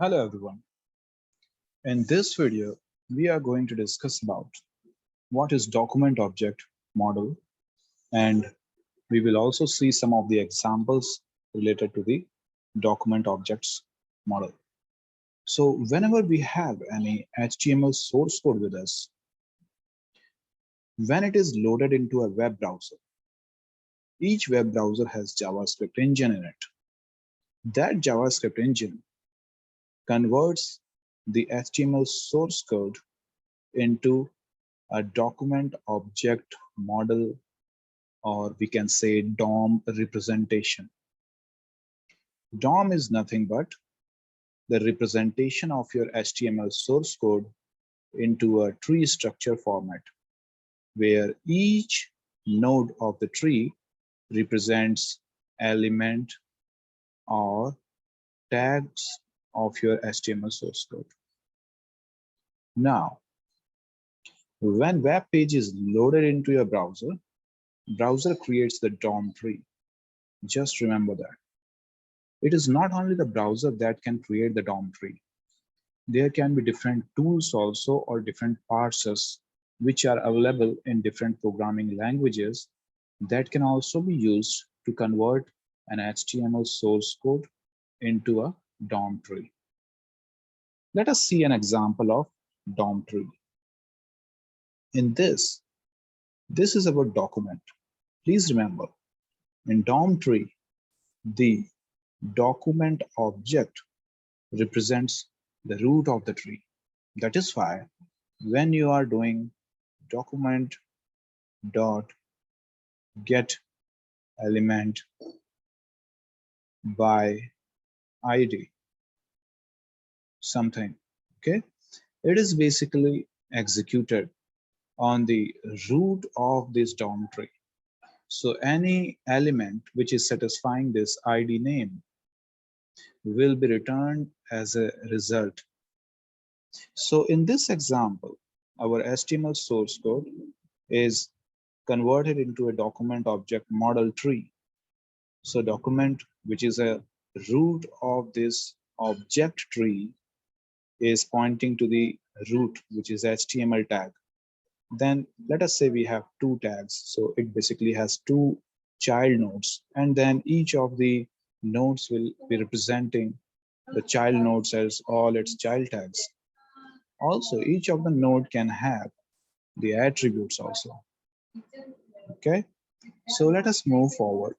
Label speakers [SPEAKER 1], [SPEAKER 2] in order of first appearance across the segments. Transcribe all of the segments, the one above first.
[SPEAKER 1] Hello everyone. In this video, we are going to discuss about what is document object model, and we will also see some of the examples related to the document objects model. So whenever we have any HTML source code with us, when it is loaded into a web browser, each web browser has JavaScript engine in it. That JavaScript engine converts the HTML source code into a document object model, or we can say DOM representation. DOM is nothing but the representation of your HTML source code into a tree structure format, where each node of the tree represents element or tags of your HTML source code. Now, when web page is loaded into your browser creates the DOM tree. Just remember that. It is not only the browser that can create the DOM tree. There can be different tools also, or different parsers which are available in different programming languages that can also be used to convert an HTML source code into a DOM tree. Let us see an example of DOM tree. In this is our document. Please remember, in DOM tree, the document object represents the root of the tree. That is why when you are doing document.getElementById something, okay, it is basically executed on the root of this DOM tree. So any element which is satisfying this ID name will be returned as a result. So in this example, our HTML source code is converted into a document object model tree. So document, which is a root of this object tree, is pointing to the root, which is HTML tag. Then let us say we have two tags. So it basically has two child nodes, and then each of the nodes will be representing the child nodes as all its child tags. Also, each of the node can have the attributes also. Okay, so let us move forward.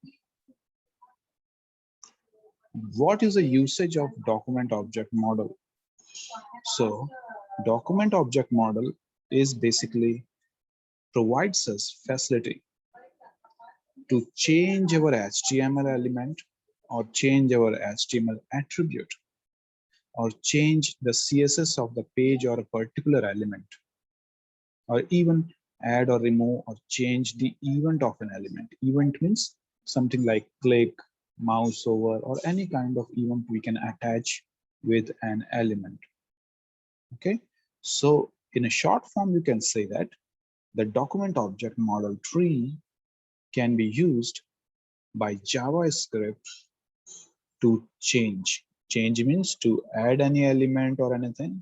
[SPEAKER 1] What is the usage of document object model? So document object model is basically provides us facility to change our HTML element, or change our HTML attribute, or change the CSS of the page or a particular element, or even add or remove or change the event of an element. Event means something like click, mouse over, or any kind of event we can attach with an element. Okay, so in a short form, you can say that the document object model tree can be used by JavaScript to change. Change means to add any element or anything,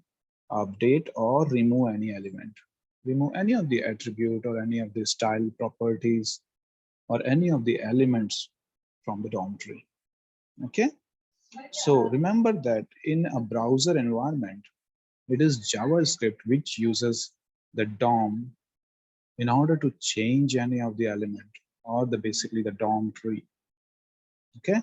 [SPEAKER 1] update or remove any element, remove any of the attribute or any of the style properties or any of the elements from the DOM tree. Okay, so remember that in a browser environment, it is JavaScript which uses the DOM in order to change any of the element, or basically the DOM tree. Okay,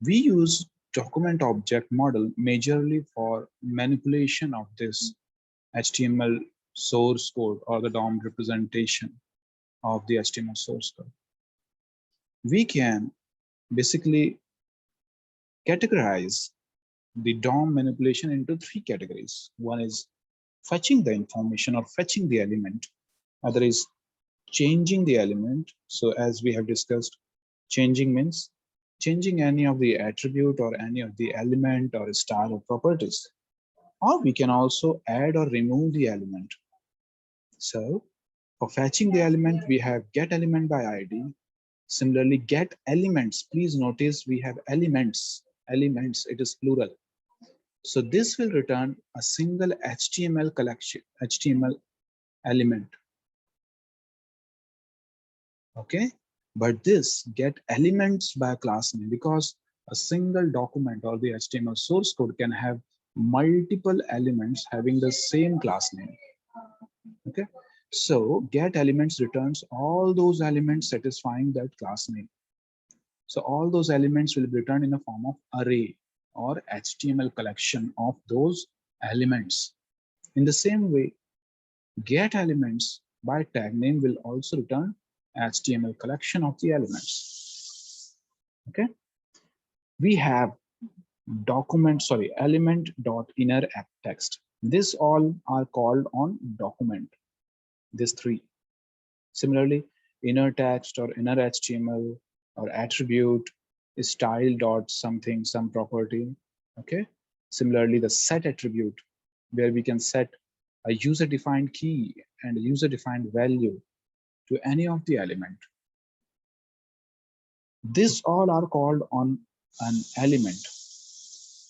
[SPEAKER 1] we use document object model majorly for manipulation of this HTML source code, or the DOM representation of the HTML source code. We can basically categorize the DOM manipulation into three categories. One is fetching the information or fetching the element. Other is changing the element. So as we have discussed, changing means changing any of the attribute or any of the element or style or properties. Or we can also add or remove the element. So for fetching the element, we have getElementById. Similarly, getElements. Please notice we have elements. Elements, it is plural. So this will return a single HTML collection, HTML element. Okay, but this get elements by class name, because a single document or the HTML source code can have multiple elements having the same class name. Okay, so get elements returns all those elements satisfying that class name. So all those elements will be returned in the form of array or HTML collection of those elements. In the same way, get elements by tag name will also return HTML collection of the elements. Okay, we have element.innerText. This all are called on document. These three. Similarly, innerText or innerHTML or attribute is style dot something, some property. Okay. Similarly, the set attribute, where we can set a user-defined key and a user-defined value to any of the element. This all are called on an element.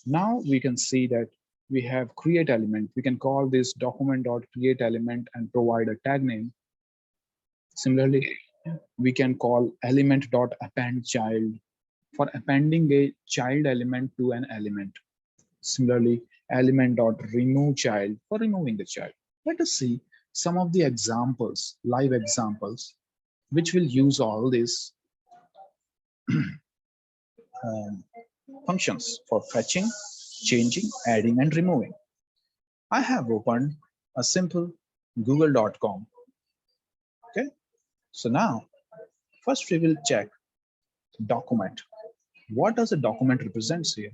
[SPEAKER 1] Now we can see that we have create element. We can call this document.createElement and provide a tag name. Similarly, we can call element.appendChild for appending a child element to an element. Similarly, element.removeChild for removing the child. Let us see some of the examples, live examples, which will use all these functions for fetching, changing, adding, and removing. I have opened a simple google.com. Okay, so now first we will check document. What does a document represents here?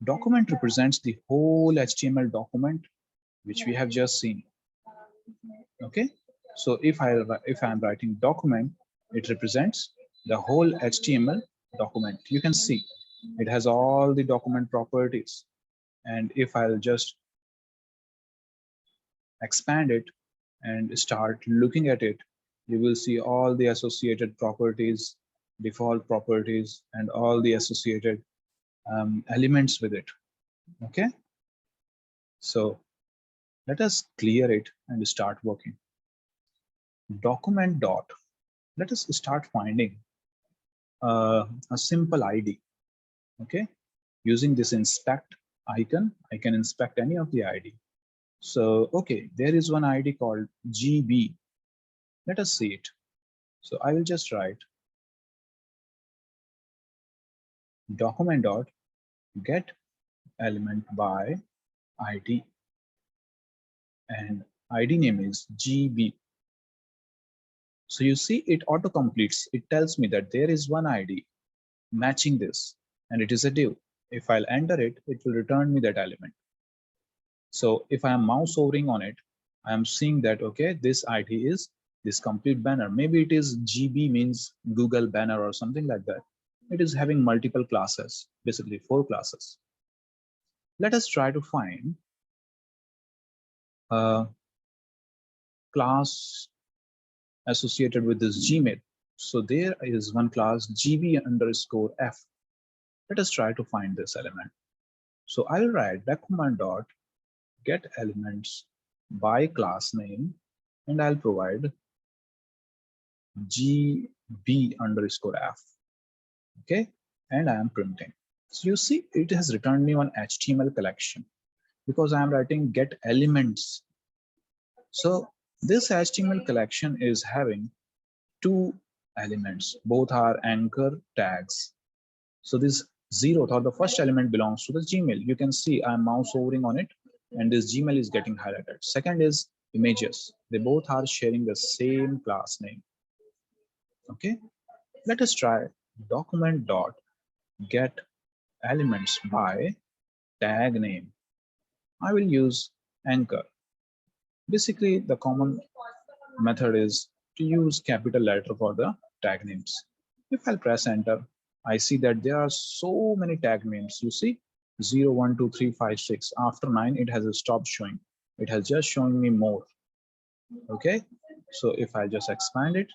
[SPEAKER 1] Document represents the whole HTML document which we have just seen. Okay, so if I'm writing document, it represents the whole HTML document. You can see it has all the document properties, and if I'll just expand it and start looking at it, you will see all the associated properties, default properties, and all the associated elements with it. Okay, so let us clear it and start working. Document dot. Let us start finding a simple ID. Okay, using this inspect icon, I can inspect any of the ID. So, okay, there is one ID called GB. Let us see it. So I will just write document dot get element by ID, and ID name is GB. So you see it auto completes. It tells me that there is one ID matching this, and it is a div. If I'll enter it, it will return me that element. So if I am mouse hovering on it, I am seeing that, okay, this ID is this complete banner. Maybe it is GB means Google banner or something like that. It is having multiple classes, basically 4 classes. Let us try to find a class associated with this Gmail. So there is one class GB_F. Let us try to find this element. So I'll write document.getElementsByClassName, and I'll provide GB_F. Okay, and I am printing. So you see it has returned me one HTML collection because I am writing get elements. So this HTML collection is having 2 elements. Both are anchor tags. So this 0th or the first element belongs to the Gmail. You can see I'm mouse hovering on it and this Gmail is getting highlighted. Second is images. They both are sharing the same class name. Okay, let us try document.getElementsByTagName. I will use anchor. Basically, the common method is to use capital letter for the tag names. If I'll press enter, I see that there are so many tag names. You see 0, 1, 2, 3, 5, 6. After 9, it has stopped showing. It has just shown me more. Okay, so if I just expand it,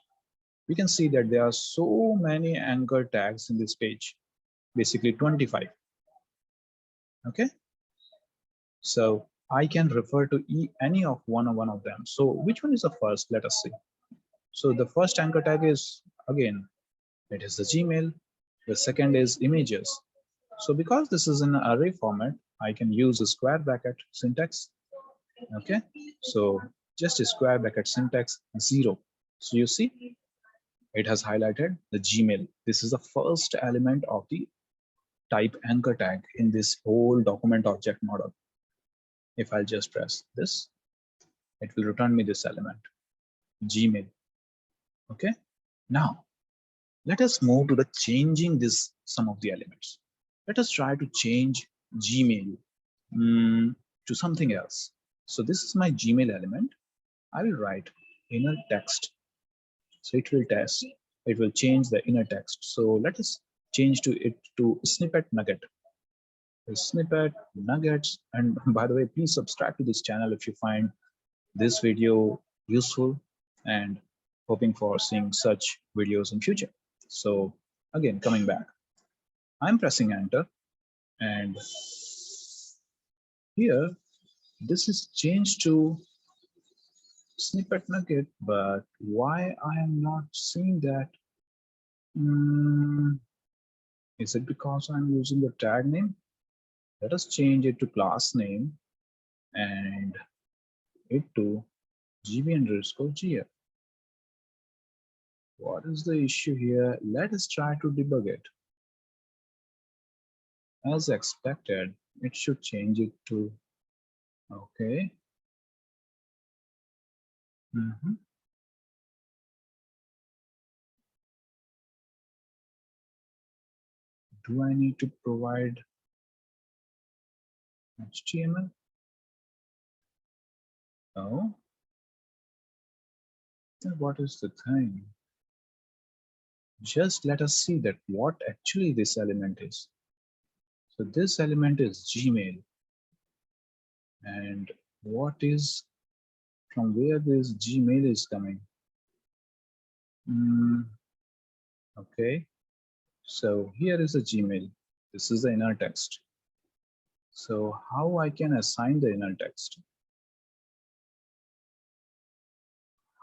[SPEAKER 1] we can see that there are so many anchor tags in this page, basically 25. Okay, So I can refer to any of one of them. So which one is the first? Let us see. So the first anchor tag is, again, it is the Gmail. The second is images. So because this is in an array format, I can use a square bracket syntax. Okay, so just a square bracket syntax 0. So you see, it has highlighted the Gmail. This is the first element of the type anchor tag in this whole document object model. If I'll just press this, it will return me this element, Gmail. Okay, now let us move to the changing this some of the elements. Let us try to change Gmail to something else. So this is my Gmail element. I will write inner text. So it will change the inner text. So let us change to it to snippet nugget. Snippet nuggets. And by the way, please subscribe to this channel if you find this video useful, and hoping for seeing such videos in future. So again, coming back, I'm pressing enter, and here this is changed to snippet nugget, but why I am not seeing that? Is it because I'm using the tag name? Let us change it to class name and it to gb_gf. What is the issue here? Let us try to debug it. As expected, it should change it to, okay. Do I need to provide HTML? No. Then what is the thing? Just let us see that what actually this element is. So this element is Gmail. And what is, from where this Gmail is coming? Okay. So here is a Gmail. This is the inner text. So how I can assign the inner text?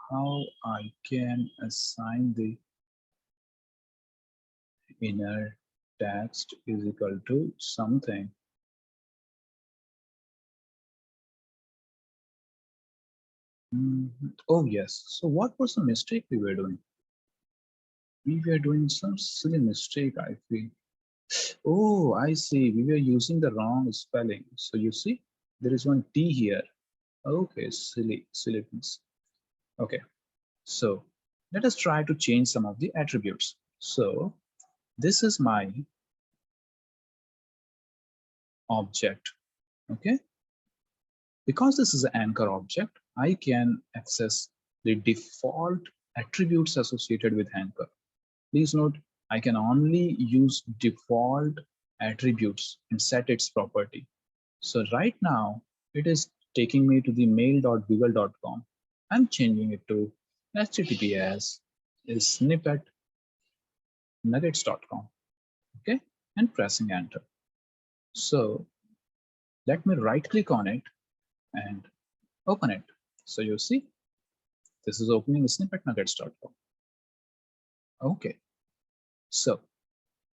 [SPEAKER 1] How I can assign the inner text is equal to something. Oh yes. So what was the mistake we were doing? We were doing some silly mistake, I feel. Oh, I see. We were using the wrong spelling. So you see, there is one T here. Okay, silly things. Okay, so let us try to change some of the attributes. So this is my object. Okay, because this is an anchor object, I can access the default attributes associated with anchor. Please note, I can only use default attributes and set its property. So right now it is taking me to the mail.google.com. I'm changing it to https is snippetnuggets.com. Okay, and pressing enter. So let me right click on it and open it. So you see, this is opening snippetnuggets.com. Okay, so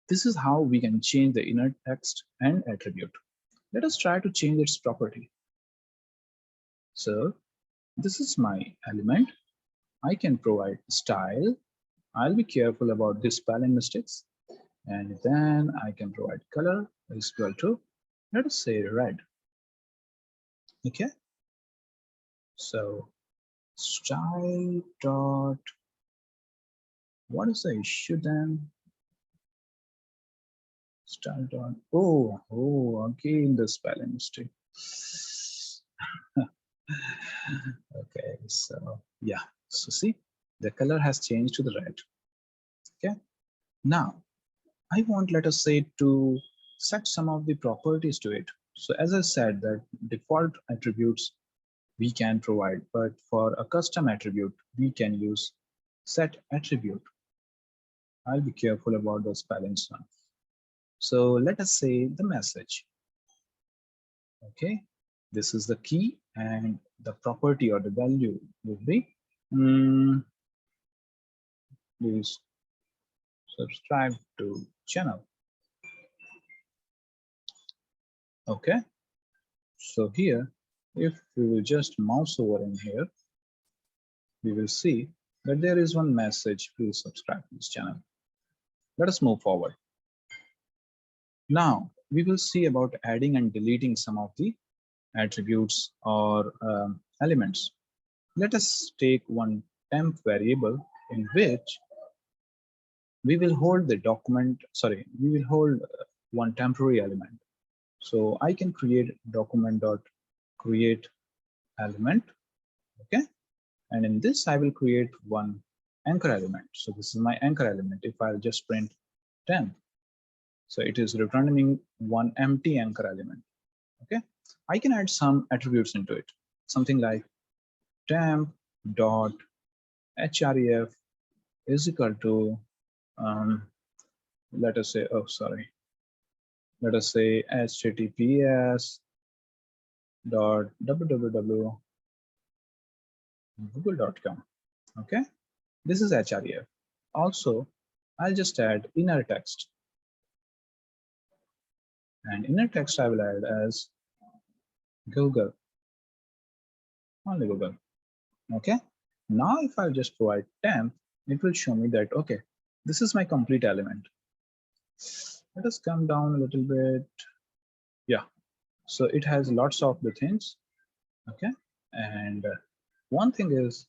[SPEAKER 1] this is how we can change the inner text and attribute. Let us try to change its property. So this is my element. I can provide style. I'll be careful about the spelling mistakes. And then I can provide color is equal to, let us say, red. Okay. So style dot, what is the issue then? Style dot, again the spelling mistake. Okay, so yeah, so see, the color has changed to the red. Okay, now I want, let us say, to set some of the properties to it. So as I said, that default attributes we can provide, but for a custom attribute, we can use setAttribute. I'll be careful about the spellings now. So let us say the message. Okay, This is the key, and the property or the value will be please subscribe to channel. Okay, so here, if we will just mouse over in here, we will see that there is one message, please subscribe to this channel. Let us move forward. Now we will see about adding and deleting some of the attributes or elements. Let us take one temp variable in which we will hold the document, we will hold one temporary element. So I can create document.createElement, okay? And in this, I will create one anchor element. So this is my anchor element. If I'll just print temp, so it is returning one empty anchor element, okay? I can add some attributes into it, something like temp dot href is equal to let us say https dot www.google.com. okay, this is href. Also, I'll just add inner text, and inner text I will add as Google, only Google. Okay, now if I just provide temp, it will show me that okay, this is my complete element. Let us come down a little bit. Yeah, so it has lots of the things. Okay, and one thing is,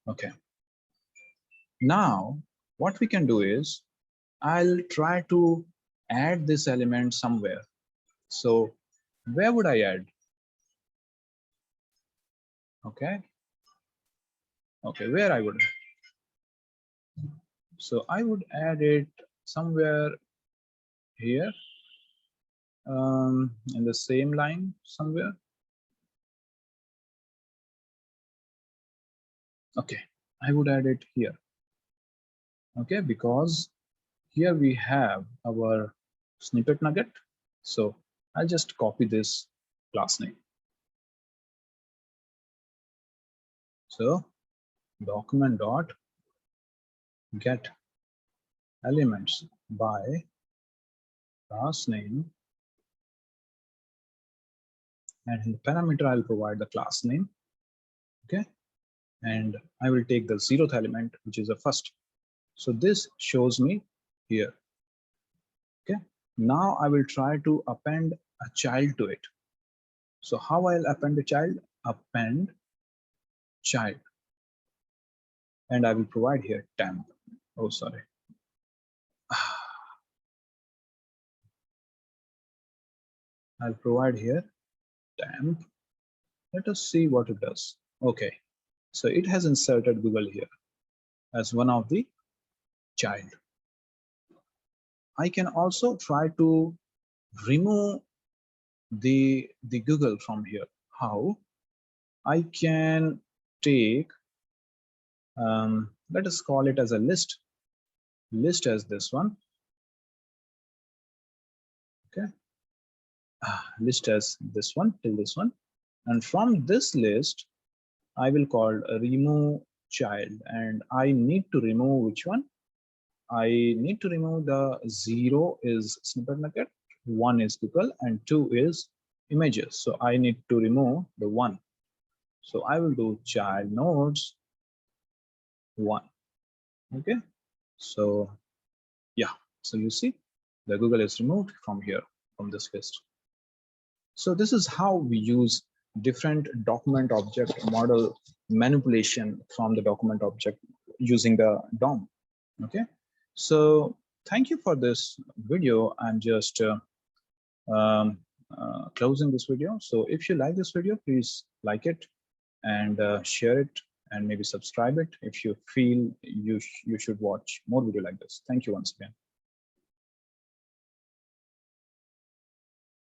[SPEAKER 1] okay, now what we can do is I'll try to add this element somewhere. So where would I add? Okay, where I would? So I would add it somewhere here, in the same line somewhere. Okay, I would add it here. Okay, because here we have our snippet nugget. So I'll just copy this class name. So document.getElementsByClassName, and in the parameter I'll provide the class name. Okay, and I will take the 0th element, which is the first. So this shows me here. Okay, now I will try to append a child to it. So how I'll append the child? Append child, and I will provide here temp. Oh, sorry. I'll provide here temp. Let us see what it does. Okay, so it has inserted Google here as one of the child. I can also try to remove the Google from here. How? I can take, let us call it as a list as this one. Okay, list as this one till this one, and from this list I will call a remove child, and I need to remove which one? I need to remove the 0 is snippet nugget, 1 is Google, and 2 is images. So I need to remove the 1. So I will do child nodes 1. Okay, so yeah, so you see the Google is removed from here, from this list. So this is how we use different document object model manipulation from the document object using the DOM. Okay, so thank you for this video. I'm just closing this video. So if you like this video, please like it and share it, and maybe subscribe it if you feel you should watch more video like this. Thank you once again.